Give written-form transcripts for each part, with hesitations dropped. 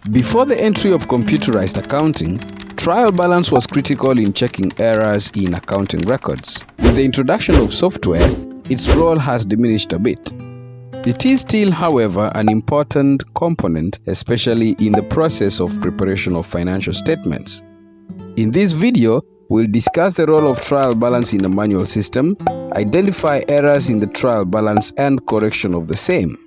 Before the entry of computerized accounting, trial balance was critical in checking errors in accounting records. With the introduction of software, its role has diminished a bit. It is still, however, an important component, especially in the process of preparation of financial statements. In this video, we'll discuss the role of trial balance in a manual system, identify errors in the trial balance and correction of the same.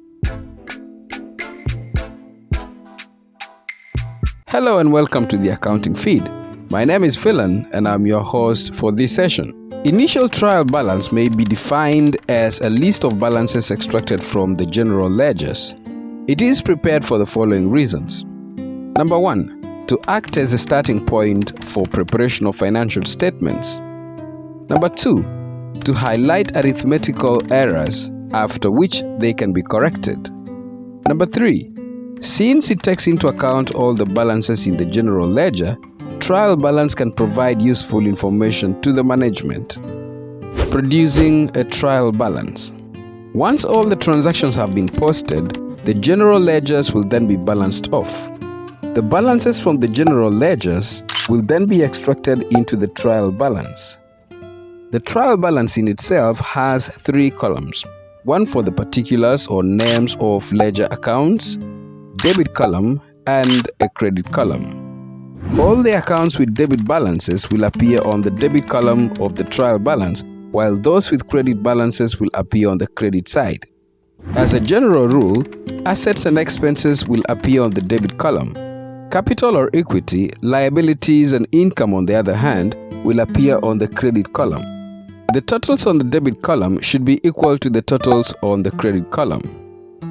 Hello and welcome to the Accounting Feed. My name is Philan and I'm your host for this session. Initial trial balance may be defined as a list of balances extracted from the general ledgers. It is prepared for the following reasons. Number 1. To act as a starting point for preparation of financial statements. Number 2. To highlight arithmetical errors after which they can be corrected. Number 3. Since it takes into account all the balances in the general ledger, trial balance can provide useful information to the management. Producing a trial balance. Once all the transactions have been posted, the general ledgers will then be balanced off. The balances from the general ledgers will then be extracted into the trial balance. The trial balance in itself has 3 columns, one for the particulars or names of ledger accounts, debit column, and a credit column. All the accounts with debit balances will appear on the debit column of the trial balance, while those with credit balances will appear on the credit side. As a general rule, assets and expenses will appear on the debit column. Capital or equity, liabilities and income, on the other hand, will appear on the credit column. The totals on the debit column should be equal to the totals on the credit column.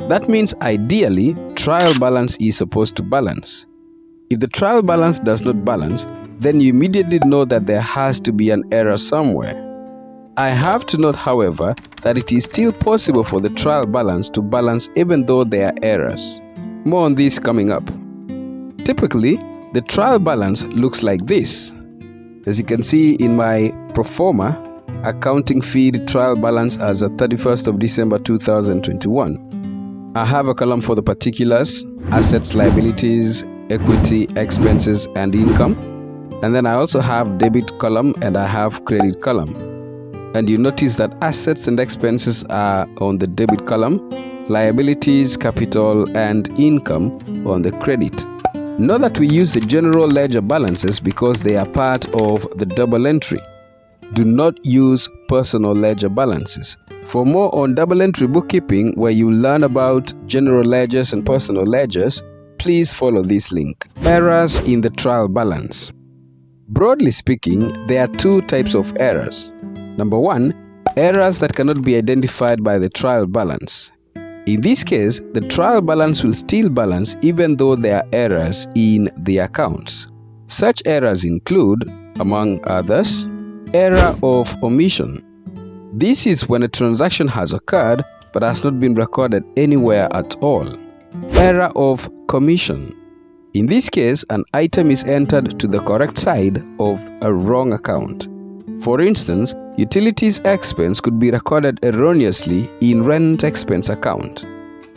That means ideally, trial balance is supposed to balance. If the trial balance does not balance, then you immediately know that there has to be an error somewhere. I have to note, however, that it is still possible for the trial balance to balance even though there are errors. More on this coming up. Typically, the trial balance looks like this. As you can see in my pro forma accounting feed trial balance as of 31st of December 2021. I have a column for the particulars, assets, liabilities, equity, expenses, and income. And then I also have debit column and I have credit column. And you notice that assets and expenses are on the debit column, liabilities, capital, and income on the credit. Note that we use the general ledger balances because they are part of the double entry. Do not use personal ledger balances. For more on double entry bookkeeping, where you learn about general ledgers and personal ledgers, please follow this link. Errors in the trial balance. Broadly speaking, there are 2 types of errors. Number 1, errors that cannot be identified by the trial balance. In this case, the trial balance will still balance even though there are errors in the accounts. Such errors include, among others, error of omission. This is when a transaction has occurred but has not been recorded anywhere at all. Error of commission. In this case, an item is entered to the correct side of a wrong account. For instance, utilities expense could be recorded erroneously in rent expense account.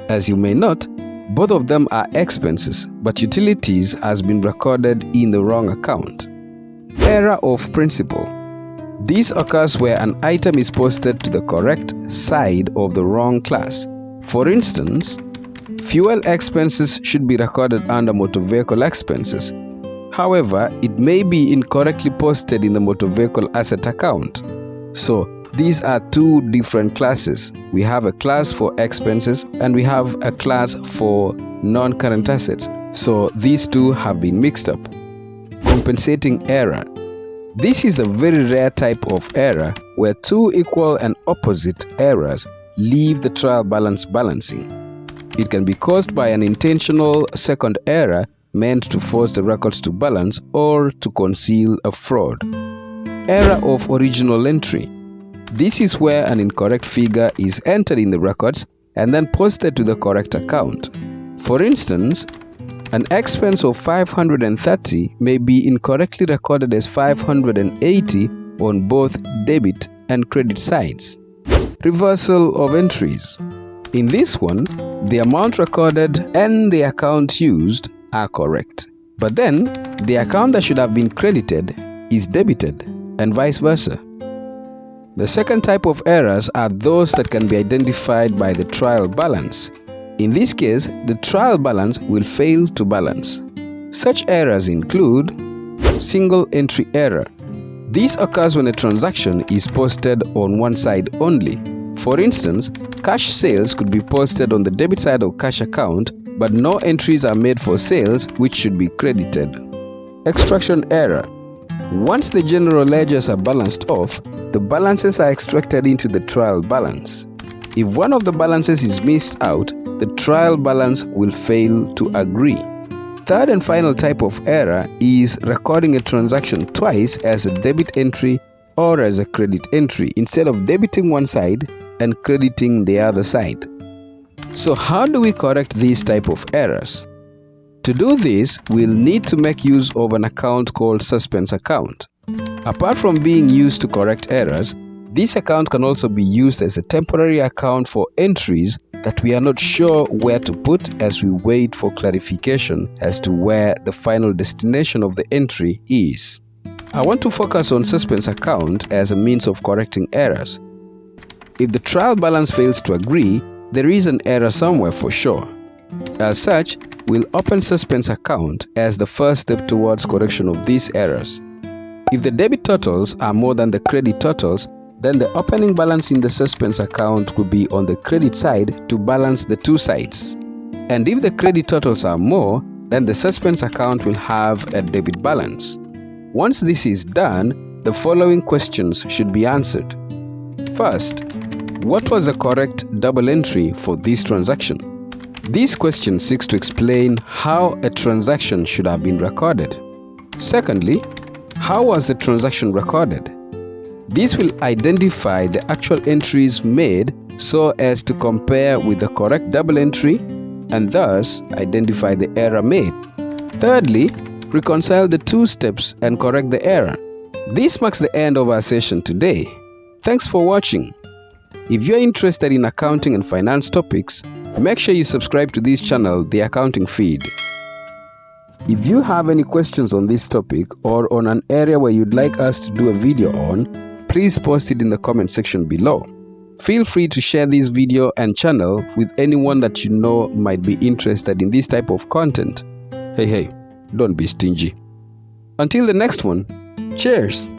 As you may note, both of them are expenses, but utilities has been recorded in the wrong account. Error of principal. This occurs where an item is posted to the correct side of the wrong class. For instance, fuel expenses should be recorded under motor vehicle expenses. However, it may be incorrectly posted in the motor vehicle asset account. So, these are 2 different classes. We have a class for expenses and we have a class for non-current assets. So, these 2 have been mixed up. Compensating error. This is a very rare type of error where 2 equal and opposite errors leave the trial balance balancing. It can be caused by an intentional second error meant to force the records to balance or to conceal a fraud. Error of original entry. This is where an incorrect figure is entered in the records and then posted to the correct account. For instance, an expense of 530 may be incorrectly recorded as 580 on both debit and credit sides. Reversal of entries. In this one, the amount recorded and the account used are correct. But then, the account that should have been credited is debited, and vice versa. The second type of errors are those that can be identified by the trial balance. In this case, the trial balance will fail to balance. Such errors include single entry error. This occurs when a transaction is posted on one side only. For instance, cash sales could be posted on the debit side of cash account, but no entries are made for sales which should be credited. Extraction error. Once the general ledgers are balanced off, the balances are extracted into the trial balance. If one of the balances is missed out, the trial balance will fail to agree. Third and final type of error is recording a transaction twice as a debit entry or as a credit entry instead of debiting one side and crediting the other side. So how do we correct these type of errors? To do this, we'll need to make use of an account called suspense account. Apart from being used to correct errors, this account can also be used as a temporary account for entries that we are not sure where to put as we wait for clarification as to where the final destination of the entry is. I want to focus on suspense account as a means of correcting errors. If the trial balance fails to agree, there is an error somewhere for sure. As such, we'll open suspense account as the first step towards correction of these errors. If the debit totals are more than the credit totals, then the opening balance in the suspense account will be on the credit side to balance the two sides. And if the credit totals are more, then the suspense account will have a debit balance. Once this is done, the following questions should be answered. First, what was the correct double entry for this transaction? This question seeks to explain how a transaction should have been recorded. Secondly, how was the transaction recorded? This will identify the actual entries made so as to compare with the correct double entry and thus identify the error made. Thirdly, reconcile the two steps and correct the error. This marks the end of our session today. Thanks for watching. If you're interested in accounting and finance topics, make sure you subscribe to this channel, The Accounting Feed. If you have any questions on this topic or on an area where you'd like us to do a video on, please post it in the comment section below. Feel free to share this video and channel with anyone that you know might be interested in this type of content. Hey, don't be stingy. Until the next one, cheers!